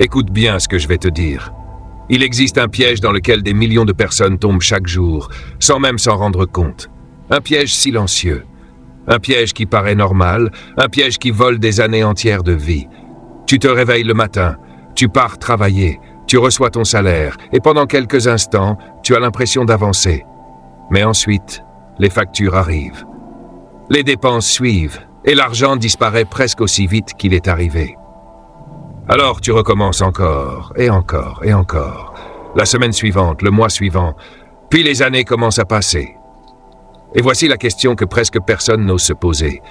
Écoute bien ce que je vais te dire. Il existe un piège dans lequel des millions de personnes tombent chaque jour, sans même s'en rendre compte. Un piège silencieux. Un piège qui paraît normal, un piège qui vole des années entières de vie. Tu te réveilles le matin, tu pars travailler, tu reçois ton salaire, et pendant quelques instants, tu as l'impression d'avancer. Mais ensuite, les factures arrivent. Les dépenses suivent, et l'argent disparaît presque aussi vite qu'il est arrivé. Alors tu recommences encore, et encore, et encore. La semaine suivante, le mois suivant, puis les années commencent à passer. Et voici la question que presque personne n'ose se poser.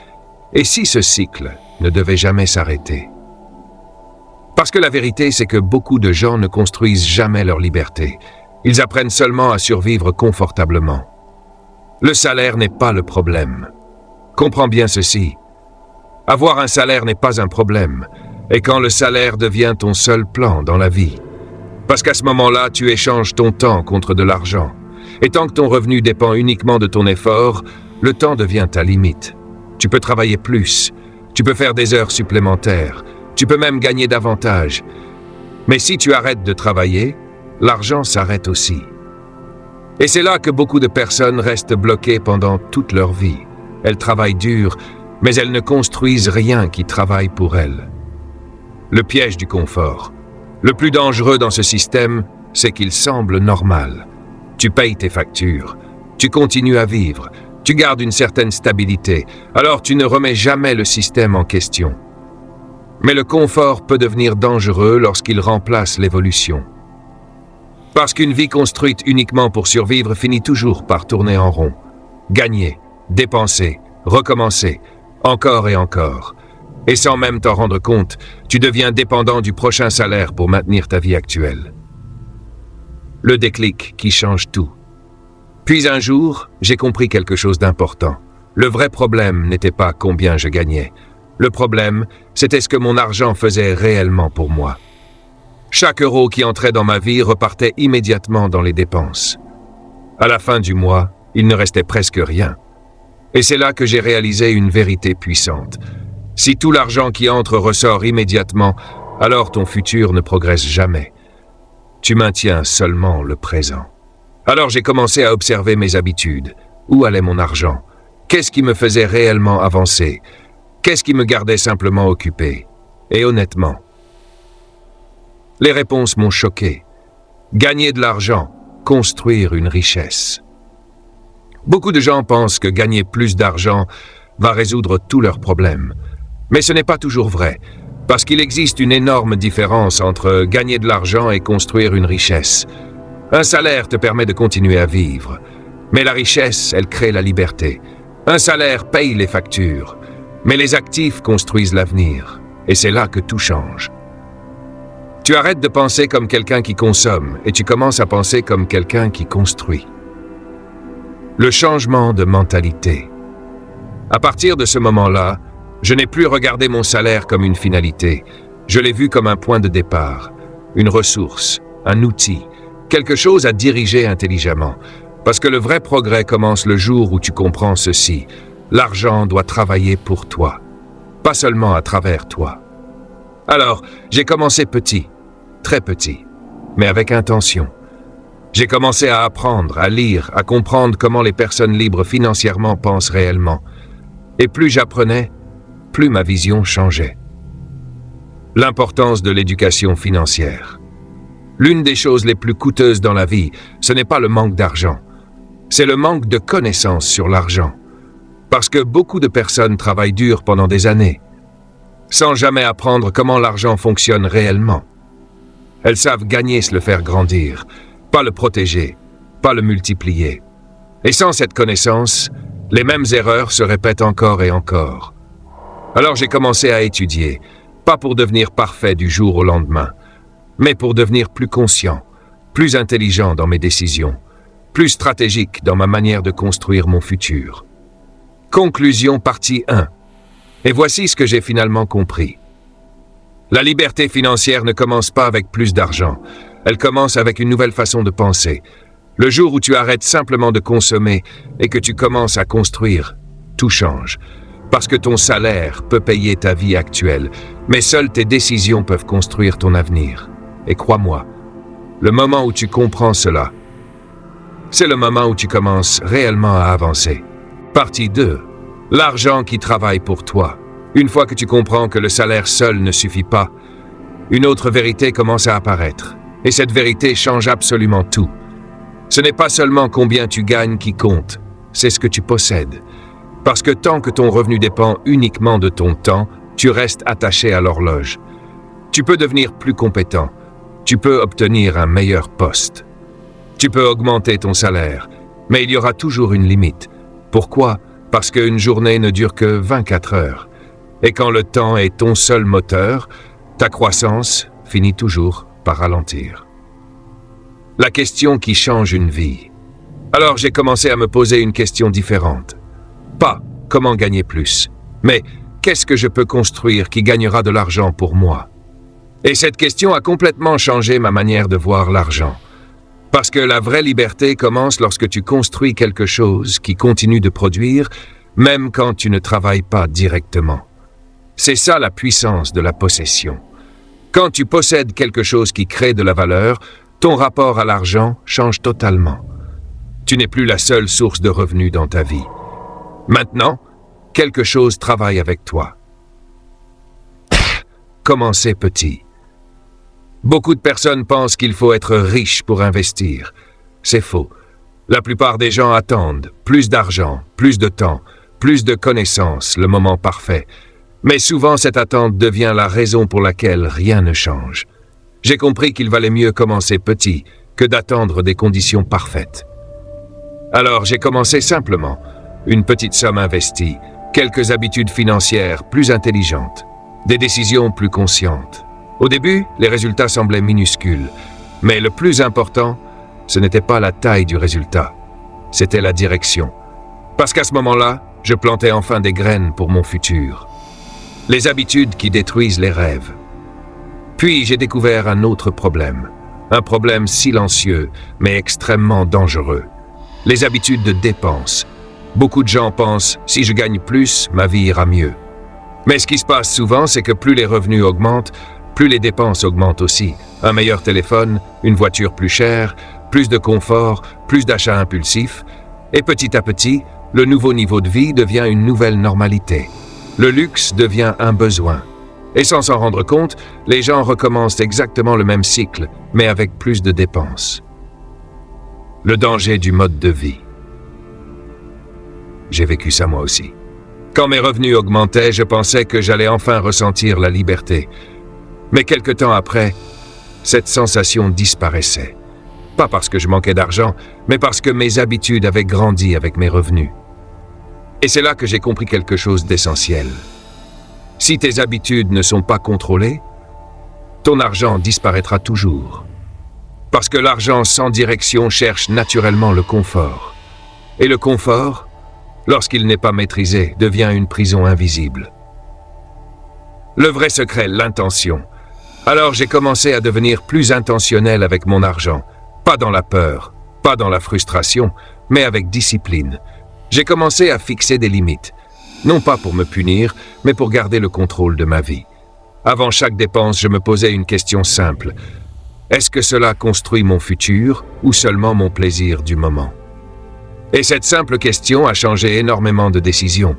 Et si ce cycle ne devait jamais s'arrêter? Parce que la vérité, c'est que beaucoup de gens ne construisent jamais leur liberté. Ils apprennent seulement à survivre confortablement. Le salaire n'est pas le problème. Comprends bien ceci. Avoir un salaire n'est pas un problème. Et quand le salaire devient ton seul plan dans la vie. Parce qu'à ce moment-là, tu échanges ton temps contre de l'argent. Et tant que ton revenu dépend uniquement de ton effort, le temps devient ta limite. Tu peux travailler plus, tu peux faire des heures supplémentaires, tu peux même gagner davantage. Mais si tu arrêtes de travailler, l'argent s'arrête aussi. Et c'est là que beaucoup de personnes restent bloquées pendant toute leur vie. Elles travaillent dur, mais elles ne construisent rien qui travaille pour elles. Le piège du confort. Le plus dangereux dans ce système, c'est qu'il semble normal. Tu payes tes factures, tu continues à vivre, tu gardes une certaine stabilité, alors tu ne remets jamais le système en question. Mais le confort peut devenir dangereux lorsqu'il remplace l'évolution. Parce qu'une vie construite uniquement pour survivre finit toujours par tourner en rond. Gagner, dépenser, recommencer, encore et encore. Et sans même t'en rendre compte, tu deviens dépendant du prochain salaire pour maintenir ta vie actuelle. Le déclic qui change tout. Puis un jour, j'ai compris quelque chose d'important. Le vrai problème n'était pas combien je gagnais. Le problème, c'était ce que mon argent faisait réellement pour moi. Chaque euro qui entrait dans ma vie repartait immédiatement dans les dépenses. À la fin du mois, il ne restait presque rien. Et c'est là que j'ai réalisé une vérité puissante. Si tout l'argent qui entre ressort immédiatement, alors ton futur ne progresse jamais. Tu maintiens seulement le présent. Alors j'ai commencé à observer mes habitudes. Où allait mon argent? Qu'est-ce qui me faisait réellement avancer? Qu'est-ce qui me gardait simplement occupé? Et honnêtement, les réponses m'ont choqué. Gagner de l'argent, construire une richesse. Beaucoup de gens pensent que gagner plus d'argent va résoudre tous leurs problèmes. Mais ce n'est pas toujours vrai, parce qu'il existe une énorme différence entre gagner de l'argent et construire une richesse. Un salaire te permet de continuer à vivre, mais la richesse, elle crée la liberté. Un salaire paye les factures, mais les actifs construisent l'avenir, et c'est là que tout change. Tu arrêtes de penser comme quelqu'un qui consomme, et tu commences à penser comme quelqu'un qui construit. Le changement de mentalité. À partir de ce moment-là, je n'ai plus regardé mon salaire comme une finalité. Je l'ai vu comme un point de départ, une ressource, un outil, quelque chose à diriger intelligemment. Parce que le vrai progrès commence le jour où tu comprends ceci. L'argent doit travailler pour toi, pas seulement à travers toi. Alors, j'ai commencé petit, très petit, mais avec intention. J'ai commencé à apprendre, à lire, à comprendre comment les personnes libres financièrement pensent réellement. Et plus j'apprenais, plus ma vision changeait. L'importance de l'éducation financière. L'une des choses les plus coûteuses dans la vie, ce n'est pas le manque d'argent, c'est le manque de connaissances sur l'argent. Parce que beaucoup de personnes travaillent dur pendant des années, sans jamais apprendre comment l'argent fonctionne réellement. Elles savent gagner, se le faire grandir, pas le protéger, pas le multiplier. Et sans cette connaissance, les mêmes erreurs se répètent encore et encore. Alors j'ai commencé à étudier, pas pour devenir parfait du jour au lendemain, mais pour devenir plus conscient, plus intelligent dans mes décisions, plus stratégique dans ma manière de construire mon futur. Conclusion partie 1. Et voici ce que j'ai finalement compris. La liberté financière ne commence pas avec plus d'argent, elle commence avec une nouvelle façon de penser. Le jour où tu arrêtes simplement de consommer et que tu commences à construire, tout change. Parce que ton salaire peut payer ta vie actuelle, mais seules tes décisions peuvent construire ton avenir. Et crois-moi, le moment où tu comprends cela, c'est le moment où tu commences réellement à avancer. Partie 2. L'argent qui travaille pour toi. Une fois que tu comprends que le salaire seul ne suffit pas, une autre vérité commence à apparaître. Et cette vérité change absolument tout. Ce n'est pas seulement combien tu gagnes qui compte, c'est ce que tu possèdes. Parce que tant que ton revenu dépend uniquement de ton temps, tu restes attaché à l'horloge. Tu peux devenir plus compétent. Tu peux obtenir un meilleur poste. Tu peux augmenter ton salaire, mais il y aura toujours une limite. Pourquoi? Parce qu'une journée ne dure que 24 heures. Et quand le temps est ton seul moteur, ta croissance finit toujours par ralentir. La question qui change une vie. Alors j'ai commencé à me poser une question différente. Pas comment gagner plus, mais qu'est-ce que je peux construire qui gagnera de l'argent pour moi? Et cette question a complètement changé ma manière de voir l'argent. Parce que la vraie liberté commence lorsque tu construis quelque chose qui continue de produire, même quand tu ne travailles pas directement. C'est ça la puissance de la possession. Quand tu possèdes quelque chose qui crée de la valeur, ton rapport à l'argent change totalement. Tu n'es plus la seule source de revenus dans ta vie. Maintenant, quelque chose travaille avec toi. Commencez petit. Beaucoup de personnes pensent qu'il faut être riche pour investir. C'est faux. La plupart des gens attendent plus d'argent, plus de temps, plus de connaissances, le moment parfait. Mais souvent, cette attente devient la raison pour laquelle rien ne change. J'ai compris qu'il valait mieux commencer petit que d'attendre des conditions parfaites. Alors, j'ai commencé simplement. Une petite somme investie, quelques habitudes financières plus intelligentes, des décisions plus conscientes. Au début, les résultats semblaient minuscules, mais le plus important, ce n'était pas la taille du résultat, c'était la direction. Parce qu'à ce moment-là, je plantais enfin des graines pour mon futur. Les habitudes qui détruisent les rêves. Puis j'ai découvert un autre problème. Un problème silencieux, mais extrêmement dangereux. Les habitudes de dépenses. Beaucoup de gens pensent, si je gagne plus, ma vie ira mieux. Mais ce qui se passe souvent, c'est que plus les revenus augmentent, plus les dépenses augmentent aussi. Un meilleur téléphone, une voiture plus chère, plus de confort, plus d'achats impulsifs. Et petit à petit, le nouveau niveau de vie devient une nouvelle normalité. Le luxe devient un besoin. Et sans s'en rendre compte, les gens recommencent exactement le même cycle, mais avec plus de dépenses. Le danger du mode de vie. J'ai vécu ça moi aussi. Quand mes revenus augmentaient, je pensais que j'allais enfin ressentir la liberté. Mais quelque temps après, cette sensation disparaissait. Pas parce que je manquais d'argent, mais parce que mes habitudes avaient grandi avec mes revenus. Et c'est là que j'ai compris quelque chose d'essentiel. Si tes habitudes ne sont pas contrôlées, ton argent disparaîtra toujours. Parce que l'argent sans direction cherche naturellement le confort. Et le confort, lorsqu'il n'est pas maîtrisé, devient une prison invisible. Le vrai secret, l'intention. Alors j'ai commencé à devenir plus intentionnel avec mon argent. Pas dans la peur, pas dans la frustration, mais avec discipline. J'ai commencé à fixer des limites. Non pas pour me punir, mais pour garder le contrôle de ma vie. Avant chaque dépense, je me posais une question simple. Est-ce que cela construit mon futur ou seulement mon plaisir du moment? Et cette simple question a changé énormément de décisions,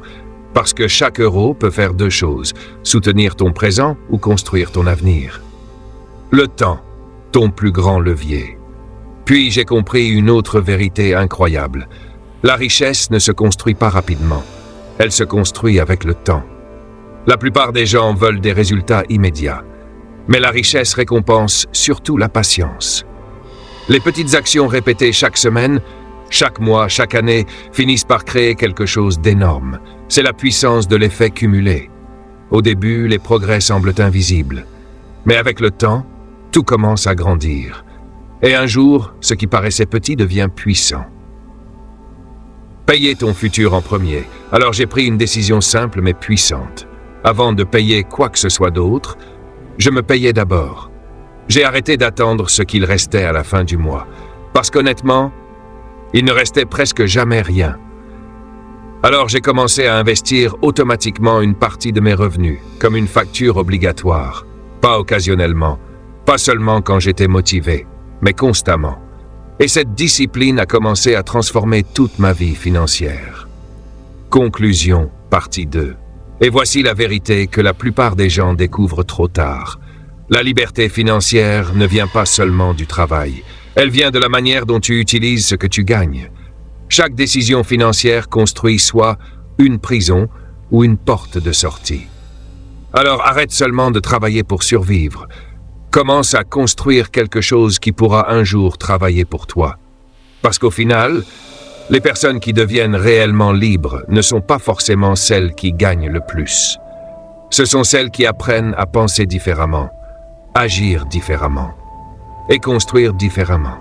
parce que chaque euro peut faire deux choses, soutenir ton présent ou construire ton avenir. Le temps, ton plus grand levier. Puis j'ai compris une autre vérité incroyable. La richesse ne se construit pas rapidement. Elle se construit avec le temps. La plupart des gens veulent des résultats immédiats. Mais la richesse récompense surtout la patience. Les petites actions répétées chaque semaine, chaque mois, chaque année, finissent par créer quelque chose d'énorme. C'est la puissance de l'effet cumulé. Au début, les progrès semblent invisibles. Mais avec le temps, tout commence à grandir. Et un jour, ce qui paraissait petit devient puissant. Payer ton futur en premier. Alors j'ai pris une décision simple mais puissante. Avant de payer quoi que ce soit d'autre, je me payais d'abord. J'ai arrêté d'attendre ce qu'il restait à la fin du mois. Parce qu'honnêtement, il ne restait presque jamais rien. Alors j'ai commencé à investir automatiquement une partie de mes revenus, comme une facture obligatoire. Pas occasionnellement, pas seulement quand j'étais motivé, mais constamment. Et cette discipline a commencé à transformer toute ma vie financière. Conclusion, partie 2. Et voici la vérité que la plupart des gens découvrent trop tard. La liberté financière ne vient pas seulement du travail. Elle vient de la manière dont tu utilises ce que tu gagnes. Chaque décision financière construit soit une prison ou une porte de sortie. Alors arrête seulement de travailler pour survivre. Commence à construire quelque chose qui pourra un jour travailler pour toi. Parce qu'au final, les personnes qui deviennent réellement libres ne sont pas forcément celles qui gagnent le plus. Ce sont celles qui apprennent à penser différemment, agir différemment et construire différemment.